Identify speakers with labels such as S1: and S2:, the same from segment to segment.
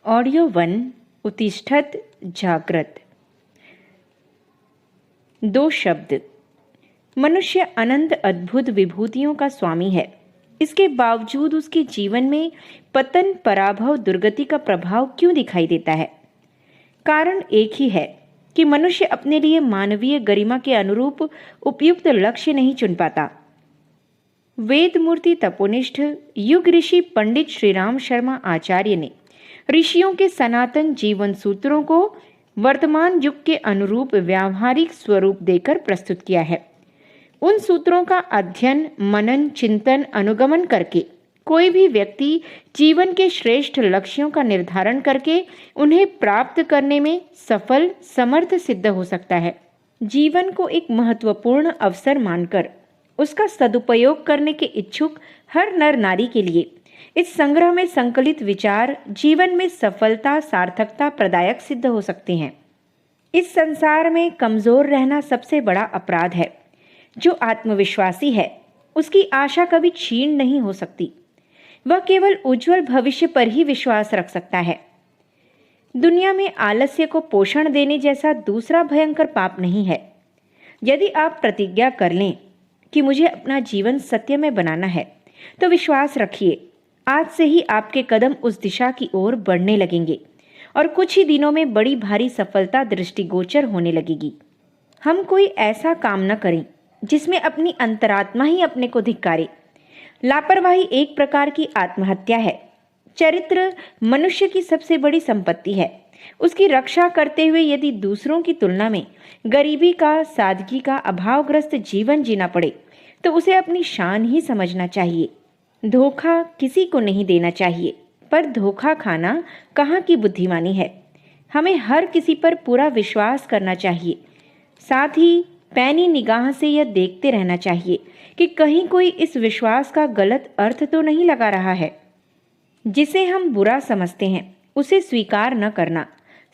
S1: Audio 1 उत्तिष्ठत् जाग्रत। दो शब्द। मनुष्य अनंत अद्भुत विभूतियों का स्वामी है। इसके बावजूद उसके जीवन में पतन, पराभव, दुर्गति का प्रभाव क्यों दिखाई देता है? कारण एक ही है कि मनुष्य अपने लिए मानवीय गरिमा के अनुरूप उपयुक्त लक्ष्य नहीं चुन पाता। वेदमूर्ति तपोनिष्ठ युग ऋषि पंडित श्रीराम शर्मा आचार्य ने ऋषियों के सनातन जीवन सूत्रों को वर्तमान युग के अनुरूप व्यावहारिक स्वरूप देकर प्रस्तुत किया है। उन सूत्रों का अध्ययन, मनन, चिंतन, अनुगमन करके कोई भी व्यक्ति जीवन के श्रेष्ठ लक्ष्यों का निर्धारण करके उन्हें प्राप्त करने में सफल, समर्थ सिद्ध हो सकता है। जीवन को एक महत्वपूर्ण अवसर मानकर उसका सदुपयोग करने के इच्छुक हर नर नारी के लिए इस संग्रह में संकलित विचार जीवन में सफलता, सार्थकता प्रदायक सिद्ध हो सकते हैं। इस संसार में कमजोर रहना सबसे बड़ा अपराध है। जो आत्मविश्वासी है उसकी आशा कभी क्षीण नहीं हो सकती। वह केवल उज्जवल भविष्य पर ही विश्वास रख सकता है। दुनिया में आलस्य को पोषण देने जैसा दूसरा भयंकर पाप नहीं है। यदि आप प्रतिज्ञा कर लें कि मुझे अपना जीवन सत्य में बनाना है, तो विश्वास रखिए आज से ही आपके कदम उस दिशा की ओर बढ़ने लगेंगे और कुछ ही दिनों में बड़ी भारी सफलता दृष्टिगोचर होने लगेगी। हम कोई ऐसा काम न करें जिसमें अपनी अंतरात्मा ही अपने को धिक्कारे। लापरवाही एक प्रकार की आत्महत्या है। चरित्र मनुष्य की सबसे बड़ी संपत्ति है। उसकी रक्षा करते हुए यदि दूसरों की तुलना में गरीबी का, सादगी का, अभावग्रस्त जीवन जीना पड़े तो उसे अपनी शान ही समझना चाहिए। धोखा किसी को नहीं देना चाहिए, पर धोखा खाना कहाँ की बुद्धिमानी है। हमें हर किसी पर पूरा विश्वास करना चाहिए। साथ ही पैनी निगाह से यह देखते रहना चाहिए कि कहीं कोई इस विश्वास का गलत अर्थ तो नहीं लगा रहा है। जिसे हम बुरा समझते हैं उसे स्वीकार न करना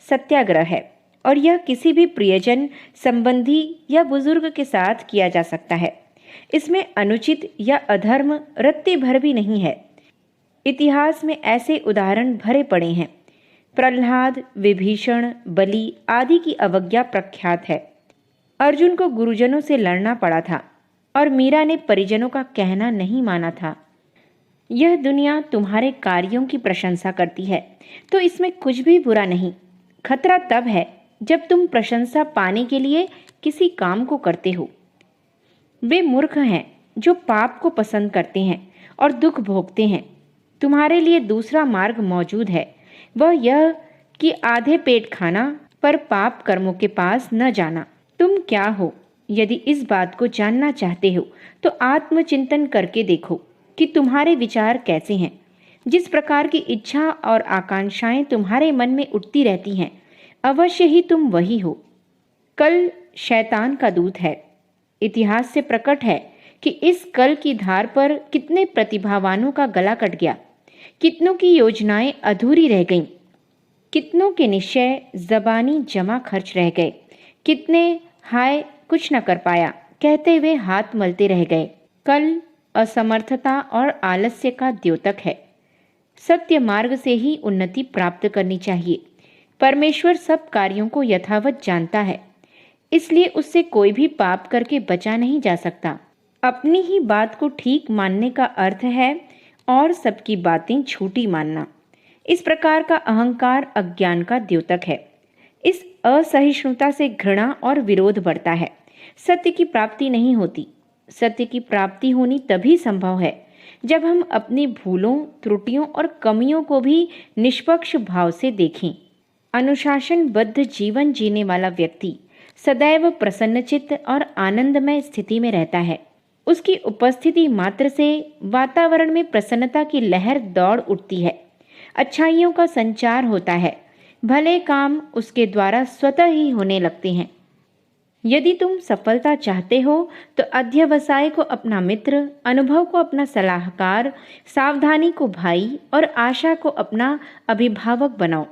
S1: सत्याग्रह है, और यह किसी भी प्रियजन, संबंधी या बुजुर्ग के साथ किया जा सकता है। इसमें अनुचित या अधर्म रत्ती भर भी नहीं है। इतिहास में ऐसे उदाहरण भरे पड़े हैं। प्रहलाद, विभीषण, बलि आदि की अवज्ञा प्रख्यात है। अर्जुन को गुरुजनों से लड़ना पड़ा था और मीरा ने परिजनों का कहना नहीं माना था। यह दुनिया तुम्हारे कार्यों की प्रशंसा करती है तो इसमें कुछ भी बुरा नहीं। खतरा तब है जब तुम प्रशंसा पाने के लिए किसी काम को करते हो। वे मूर्ख हैं जो पाप को पसंद करते हैं और दुख भोगते हैं। तुम्हारे लिए दूसरा मार्ग मौजूद है। वह यह कि आधे पेट खाना पर पाप कर्मों के पास न जाना। तुम क्या हो? यदि इस बात को जानना चाहते हो तो आत्मचिंतन करके देखो कि तुम्हारे विचार कैसे हैं। जिस प्रकार की इच्छा और आकांक्षाएं तुम्हारे मन में उठती रहती हैं, अवश्य ही तुम वही हो। कल शैतान का दूत है। इतिहास से प्रकट है कि इस कल की धार पर कितने प्रतिभावानों का गला कट गया, कितनों की योजनाएं अधूरी रह गईं, कितनों के निश्चय जबानी जमा खर्च रह गए, कितने हाय कुछ न कर पाया कहते हुए हाथ मलते रह गए। कल असमर्थता और आलस्य का द्योतक है। सत्य मार्ग से ही उन्नति प्राप्त करनी चाहिए। परमेश्वर सब कार्यों को यथावत जानता है, इसलिए उससे कोई भी पाप करके बचा नहीं जा सकता। अपनी ही बात को ठीक मानने का अर्थ है और सबकी बातें झूठी मानना। इस प्रकार का अहंकार अज्ञान का द्योतक है। इस असहिष्णुता से घृणा और विरोध बढ़ता है। सत्य की प्राप्ति नहीं होती। सत्य की प्राप्ति होनी तभी संभव है जब हम अपनी भूलों, त्रुटियों और कमियों को भी निष्पक्ष भाव से देखें। अनुशासनबद्ध जीवन जीने वाला व्यक्ति सदैव प्रसन्नचित्त और आनंदमय स्थिति में रहता है। उसकी उपस्थिति मात्र से वातावरण में प्रसन्नता की लहर दौड़ उठती है। अच्छाइयों का संचार होता है। भले काम उसके द्वारा स्वतः ही होने लगते हैं। यदि तुम सफलता चाहते हो तो अध्यवसाय को अपना मित्र, अनुभव को अपना सलाहकार, सावधानी को भाई और आशा को अपना अभिभावक बनाओ।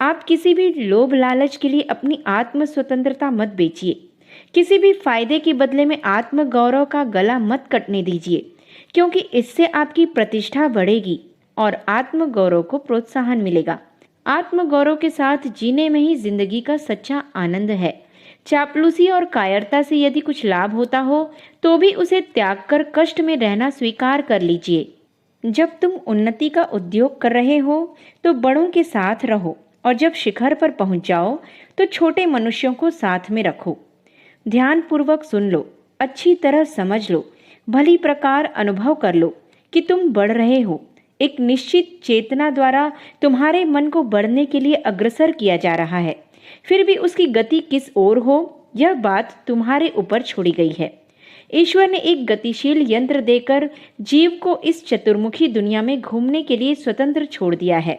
S1: आप किसी भी लोभ लालच के लिए अपनी आत्म स्वतंत्रता मत बेचिए। किसी भी फायदे के बदले में आत्म गौरव का गला मत कटने दीजिए, क्योंकि इससे आपकी प्रतिष्ठा बढ़ेगी और आत्म गौरव को प्रोत्साहन मिलेगा। आत्मगौरव के साथ जीने में ही जिंदगी का सच्चा आनंद है। चापलूसी और कायरता से यदि कुछ लाभ होता हो तो भी उसे त्याग कर कष्ट में रहना स्वीकार कर लीजिए। जब तुम उन्नति का उद्योग कर रहे हो तो बड़ों के साथ रहो, और जब शिखर पर पहुंच जाओ तो छोटे मनुष्यों को साथ में रखो। ध्यान पूर्वक सुन लो, अच्छी तरह समझ लो, भली प्रकार अनुभव कर लो कि तुम बढ़ रहे हो। एक निश्चित चेतना द्वारा तुम्हारे मन को बढ़ने के लिए अग्रसर किया जा रहा है। फिर भी उसकी गति किस ओर हो, यह बात तुम्हारे ऊपर छोड़ी गई है। ईश्वर ने एक गतिशील यंत्र देकर जीव को इस चतुर्मुखी दुनिया में घूमने के लिए स्वतंत्र छोड़ दिया है।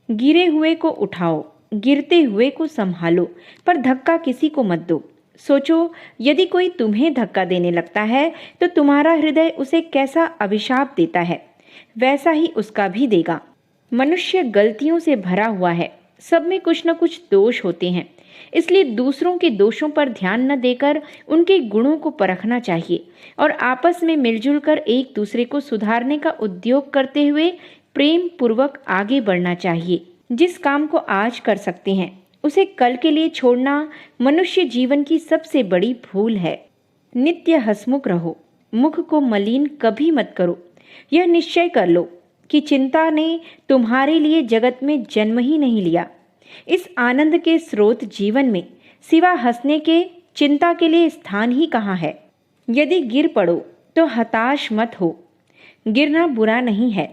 S1: गिरे हुए को उठाओ, गिरते हुए को संभालो, पर धक्का किसी को मत दो। सोचो, यदि कोई तुम्हें धक्का देने लगता है तो तुम्हारा हृदय उसे कैसा अभिशाप देता है, वैसा ही उसका भी देगा। मनुष्य गलतियों से भरा हुआ है, सब में कुछ न कुछ दोष होते हैं। इसलिए दूसरों के दोषों पर ध्यान न देकर उनके गुणों को परखना चाहिए और आपस में मिलजुल कर एक दूसरे को सुधारने का उद्योग करते हुए प्रेम पूर्वक आगे बढ़ना चाहिए। जिस काम को आज कर सकते हैं उसे कल के लिए छोड़ना मनुष्य जीवन की सबसे बड़ी भूल है। नित्य हंसमुख रहो, मुख को मलिन कभी मत करो। यह निश्चय कर लो कि चिंता ने तुम्हारे लिए जगत में जन्म ही नहीं लिया। इस आनंद के स्रोत जीवन में सिवा हंसने के चिंता के लिए स्थान ही कहाँ है। यदि गिर पड़ो तो हताश मत हो। गिरना बुरा नहीं है,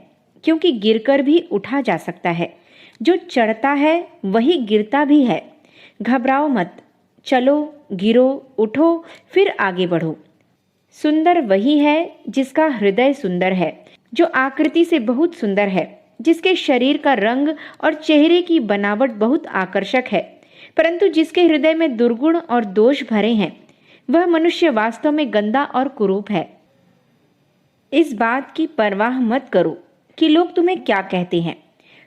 S1: क्योंकि गिरकर भी उठा जा सकता है। जो चढ़ता है वही गिरता भी है। घबराओ मत, चलो, गिरो, उठो, फिर आगे बढ़ो। सुंदर वही है जिसका हृदय सुंदर है, जो आकृति से बहुत सुंदर है, जिसके शरीर का रंग और चेहरे की बनावट बहुत आकर्षक है, परंतु जिसके हृदय में दुर्गुण और दोष भरे हैं, वह मनुष्य वास्तव में गंदा और कुरूप है। इस बात की परवाह मत करो कि लोग तुम्हें क्या कहते हैं।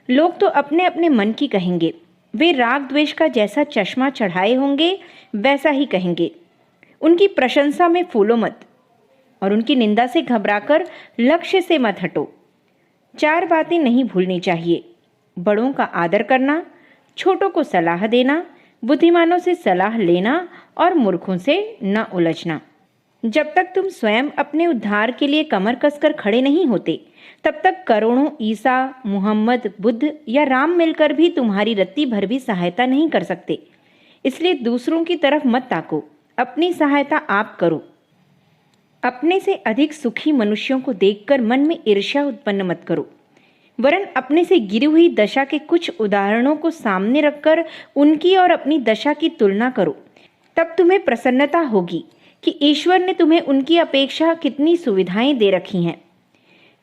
S1: लोग तो अपने अपने मन की कहेंगे। वे राग द्वेष का जैसा चश्मा चढ़ाए होंगे वैसा ही कहेंगे। उनकी प्रशंसा में फूलो मत और उनकी निंदा से घबराकर लक्ष्य से मत हटो। 4 बातें नहीं भूलनी चाहिए: बड़ों का आदर करना, छोटों को सलाह देना, बुद्धिमानों से सलाह लेना और मूर्खों से न उलझना। जब तक तुम स्वयं अपने उद्धार के लिए कमर कसकर खड़े नहीं होते, तब तक करोड़ों ईसा, मुहम्मद, बुद्ध या राम मिलकर भी तुम्हारी रत्ती भर भी सहायता नहीं कर सकते। इसलिए दूसरों की तरफ मत ताको, अपनी सहायता आप करो। अपने से अधिक सुखी मनुष्यों को देखकर मन में ईर्ष्या उत्पन्न मत करो, वरन अपने से गिरी हुई दशा के कुछ उदाहरणों को सामने रखकर उनकी और अपनी दशा की तुलना करो। तब तुम्हें प्रसन्नता होगी कि ईश्वर ने तुम्हें उनकी अपेक्षा कितनी सुविधाएं दे रखी हैं।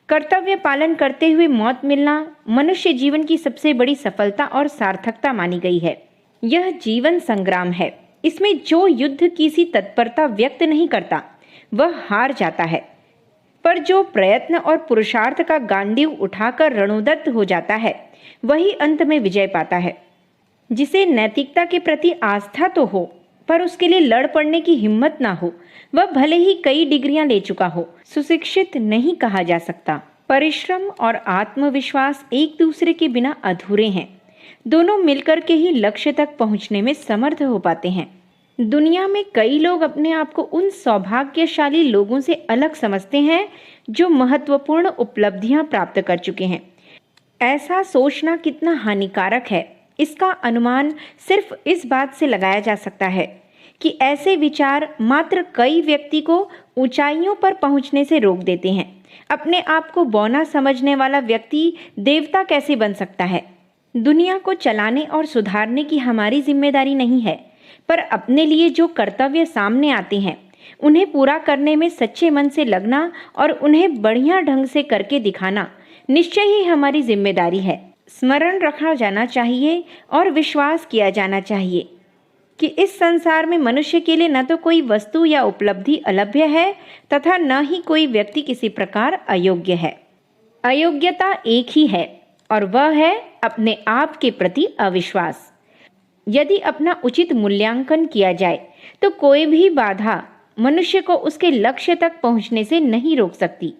S1: कर्तव्य पालन करते हुए मौत मिलना मनुष्य जीवन की सबसे बड़ी सफलता और सार्थकता मानी गई है। यह जीवन संग्राम है। इसमें जो युद्ध की सी तत्परता व्यक्त नहीं करता वह हार जाता है, पर जो प्रयत्न और पुरुषार्थ का गांडीव उठाकर रणोदत्त हो जाता है वही अंत में विजय पाता है। जिसे नैतिकता के प्रति आस्था तो हो पर उसके लिए लड़ पड़ने की हिम्मत ना हो, वह भले ही कई डिग्रियां ले चुका हो, सुशिक्षित नहीं कहा जा सकता। परिश्रम और आत्मविश्वास एक दूसरे के बिना अधूरे हैं। दोनों मिलकर के ही लक्ष्य तक पहुंचने में समर्थ हो पाते हैं। दुनिया में कई लोग अपने आप को उन सौभाग्यशाली लोगों से अलग समझते हैं जो महत्वपूर्ण उपलब्धियां प्राप्त कर चुके हैं। ऐसा सोचना कितना हानिकारक है, इसका अनुमान सिर्फ इस बात से लगाया जा सकता है कि ऐसे विचार मात्र कई व्यक्ति को ऊंचाइयों पर पहुंचने से रोक देते हैं। अपने आप को बौना समझने वाला व्यक्ति देवता कैसे बन सकता है? दुनिया को चलाने और सुधारने की हमारी जिम्मेदारी नहीं है, पर अपने लिए जो कर्तव्य सामने आते हैं उन्हें पूरा करने में सच्चे मन से लगना और उन्हें बढ़िया ढंग से करके दिखाना निश्चय ही हमारी जिम्मेदारी है। स्मरण रखा जाना चाहिए और विश्वास किया जाना चाहिए कि इस संसार में मनुष्य के लिए न तो कोई वस्तु या उपलब्धि अलभ्य है तथा न ही कोई व्यक्ति किसी प्रकार अयोग्य है। अयोग्यता एक ही है और वह है अपने आप के प्रति अविश्वास। यदि अपना उचित मूल्यांकन किया जाए तो कोई भी बाधा मनुष्य को उसके लक्ष्य तक पहुंचने से नहीं रोक सकती।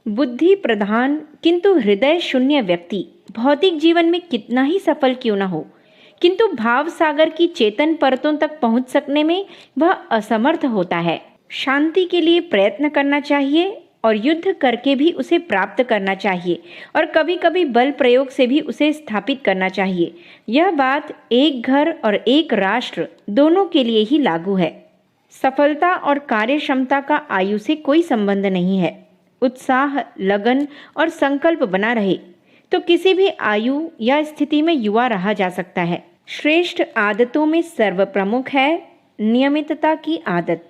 S1: बुद्धि प्रधान किंतु हृदय शून्य व्यक्ति भौतिक जीवन में कितना ही सफल क्यों न हो, किंतु भाव सागर की चेतन परतों तक पहुंच सकने में वह असमर्थ होता है। शांति के लिए प्रयत्न करना चाहिए और युद्ध करके भी उसे प्राप्त करना चाहिए और कभी कभी बल प्रयोग से भी उसे स्थापित करना चाहिए। यह बात एक घर और एक राष्ट्र दोनों के लिए ही लागू है। सफलता और कार्य क्षमता का आयु से कोई संबंध नहीं है। उत्साह, लगन और संकल्प बना रहे तो किसी भी आयु या स्थिति में युवा रहा जा सकता है। श्रेष्ठ आदतों में सर्व प्रमुख है नियमितता की आदत।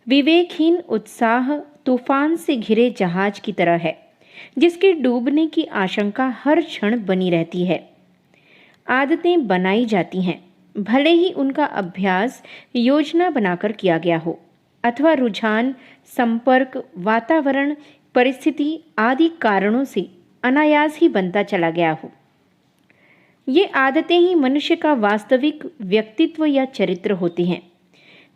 S1: विवेकहीन उत्साह तूफान से घिरे जहाज की तरह है, जिसके डूबने की आशंका हर क्षण बनी रहती है। आदतें बनाई जाती हैं, भले ही उनका अभ्यास योजना बनाकर किया गया हो अथवा रुझान, संपर्क, वातावरण, परिस्थिति आदि कारणों से अनायास ही बनता चला गया हो। ये आदतें ही मनुष्य का वास्तविक व्यक्तित्व या चरित्र होती हैं।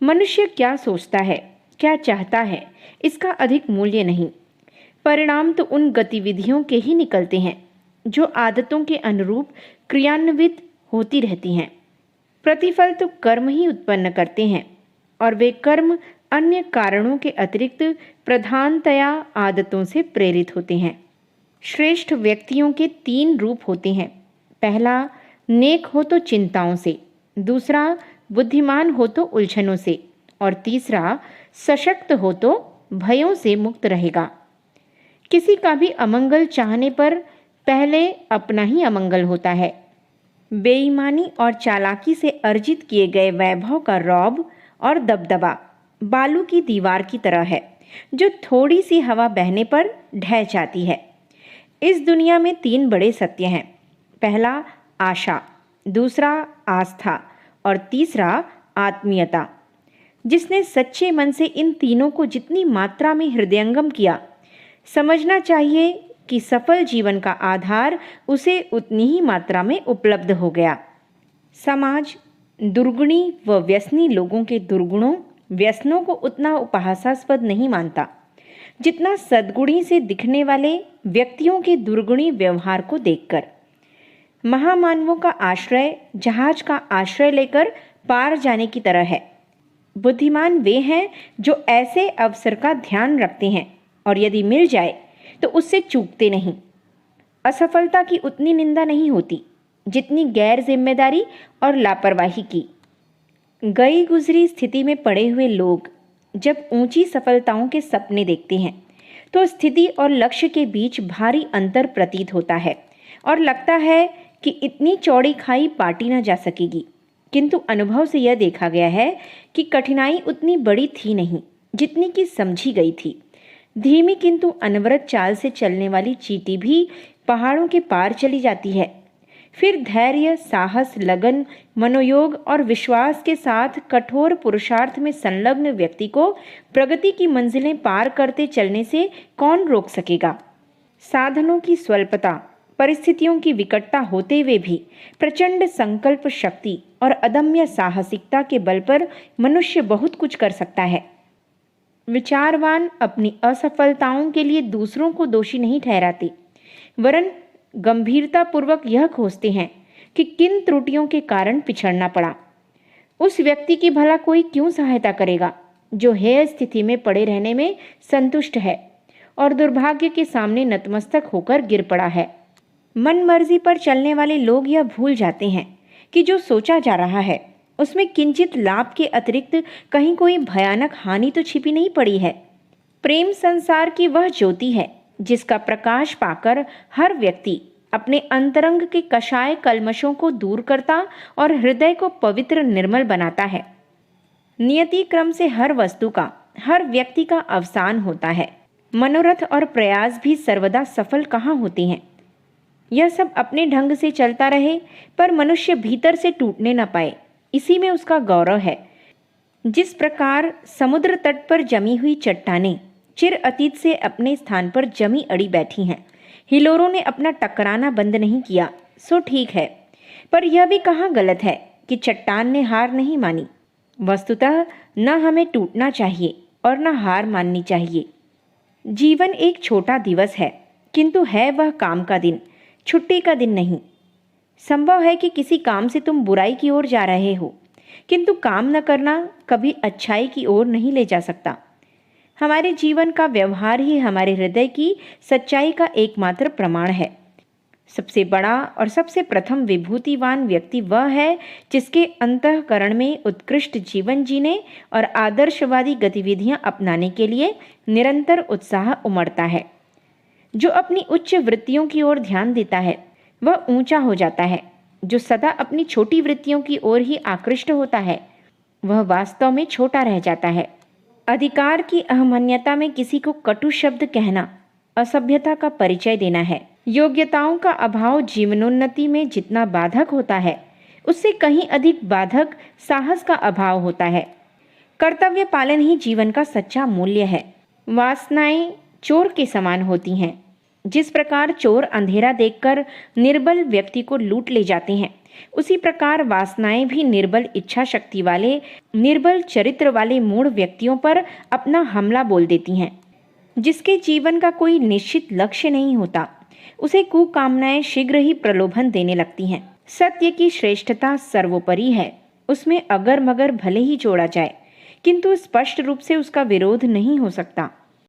S1: मनुष्य क्या सोचता है, क्या चाहता है, इसका अधिक मूल्य नहीं। परिणाम तो उन गतिविधियों के ही निकलते हैं जो आदतों के अनुरूप क्रियान्वित होती रहती हैं। प्रतिफल तो कर्म ही उत्पन्न करते हैं और वे कर्म अन्य कारणों के अतिरिक्त प्रधानतया आदतों से प्रेरित होते हैं। श्रेष्ठ व्यक्तियों के 3 रूप होते हैं। पहला, नेक हो तो चिंताओं से, दूसरा बुद्धिमान हो तो उलझनों से और तीसरा सशक्त हो तो भयों से मुक्त रहेगा। किसी का भी अमंगल चाहने पर पहले अपना ही अमंगल होता है। बेईमानी और चालाकी से अर्जित किए गए वैभव का रौब और दबदबा बालू की दीवार की तरह है, जो थोड़ी सी हवा बहने पर ढह जाती है। इस दुनिया में 3 बड़े सत्य हैं। पहला आशा, दूसरा आस्था और तीसरा आत्मीयता। जिसने सच्चे मन से इन तीनों को जितनी मात्रा में हृदयंगम किया, समझना चाहिए कि सफल जीवन का आधार उसे उतनी ही मात्रा में उपलब्ध हो गया। समाज दुर्गुणी व व्यसनी लोगों के दुर्गुणों, व्यसनों को उतना उपहासास्पद नहीं मानता जितना सद्गुणी से दिखने वाले व्यक्तियों के दुर्गुणी व्यवहार को देखकर। महामानवों का आश्रय जहाज का आश्रय लेकर पार जाने की तरह है। बुद्धिमान वे हैं जो ऐसे अवसर का ध्यान रखते हैं और यदि मिल जाए तो उससे चूकते नहीं। असफलता की उतनी निंदा नहीं होती जितनी गैर जिम्मेदारी और लापरवाही की। गई गुजरी स्थिति में पड़े हुए लोग जब ऊंची सफलताओं के सपने देखते हैं तो स्थिति और लक्ष्य के बीच भारी अंतर प्रतीत होता है और लगता है कि इतनी चौड़ी खाई पाटी न जा सकेगी। किंतु अनुभव से यह देखा गया है कि कठिनाई उतनी बड़ी थी नहीं जितनी कि समझी गई थी। धीमी किंतु अनवरत चाल से चलने वाली चींटी भी पहाड़ों के पार चली जाती है। फिर धैर्य, साहस, लगन, मनोयोग और विश्वास के साथ कठोर पुरुषार्थ में संलग्न व्यक्ति को प्रगति की मंजिलें पार करते चलने से कौन रोक सकेगा। साधनों की स्वल्पता, परिस्थितियों की विकटता होते हुए भी प्रचंड संकल्प शक्ति और अदम्य साहसिकता के बल पर मनुष्य बहुत कुछ कर सकता है। विचारवान अपनी असफलताओं के लिए दूसरों को दोषी नहीं ठहराते, वरन गंभीरतापूर्वक यह खोजते हैं कि किन त्रुटियों के कारण पिछड़ना पड़ा। उस व्यक्ति की भला कोई क्यों सहायता करेगा जो हेय स्थिति में पड़े रहने में संतुष्ट है और दुर्भाग्य के सामने नतमस्तक होकर गिर पड़ा है। मन मर्जी पर चलने वाले लोग यह भूल जाते हैं कि जो सोचा जा रहा है उसमें किंचित लाभ के अतिरिक्त कहीं कोई भयानक हानि तो छिपी नहीं पड़ी है। प्रेम संसार की वह ज्योति है जिसका प्रकाश पाकर हर व्यक्ति अपने अंतरंग के कषाय कल्मशों को दूर करता और हृदय को पवित्र निर्मल बनाता है। नियति क्रम से हर वस्तु का, हर व्यक्ति का अवसान होता है। मनोरथ और प्रयास भी सर्वदा सफल कहाँ होते हैं। यह सब अपने ढंग से चलता रहे पर मनुष्य भीतर से टूटने न पाए, इसी में उसका गौरव है। जिस प्रकार समुद्र तट पर जमी हुई चट्टानें चिर अतीत से अपने स्थान पर जमी अड़ी बैठी हैं, हिलोरों ने अपना टकराना बंद नहीं किया, सो ठीक है। पर यह भी कहाँ गलत है कि चट्टान ने हार नहीं मानी। वस्तुतः न हमें टूटना चाहिए और न हार माननी चाहिए। जीवन एक छोटा दिवस है, किंतु है वह काम का दिन, छुट्टी का दिन नहीं। संभव है कि किसी काम से तुम बुराई की ओर जा रहे हो, किंतु काम न करना कभी अच्छाई की ओर नहीं ले जा सकता। हमारे जीवन का व्यवहार ही हमारे हृदय की सच्चाई का एकमात्र प्रमाण है। सबसे बड़ा और सबसे प्रथम विभूतिवान व्यक्ति वह है जिसके अंतःकरण में उत्कृष्ट जीवन जीने और आदर्शवादी गतिविधियां अपनाने के लिए निरंतर उत्साह उमड़ता है। जो अपनी उच्च वृत्तियों की ओर ध्यान देता है वह ऊंचा हो जाता है। जो सदा अपनी छोटी वृत्तियों की ओर ही आकृष्ट होता है वह वास्तव में छोटा रह जाता है। अधिकार की अहमन्यता में किसी को कटु शब्द कहना असभ्यता का परिचय देना है। योग्यताओं का अभाव जीवनोन्नति में जितना बाधक होता है उससे कहीं अधिक बाधक साहस का अभाव होता है। कर्तव्य पालन ही जीवन का सच्चा मूल्य है। वासनाएं चोर के समान होती हैं। जिस प्रकार चोर अंधेरा देखकर निर्बल व्यक्ति को लूट ले जाते हैं, उसी प्रकार वासनाएं भी निर्बल इच्छा शक्ति वाले, निर्बल चरित्र वाले मूढ़ व्यक्तियों पर अपना हमला बोल देती हैं। जिसके जीवन का कोई निश्चित लक्ष्य नहीं होता उसे कुकामनाएं शीघ्र ही प्रलोभन देने लगती हैं। सत्य की श्रेष्ठता सर्वोपरि है। उसमें अगर मगर भले ही जोड़ा जाए, किंतु स्पष्ट रूप से उसका विरोध नहीं हो सकता।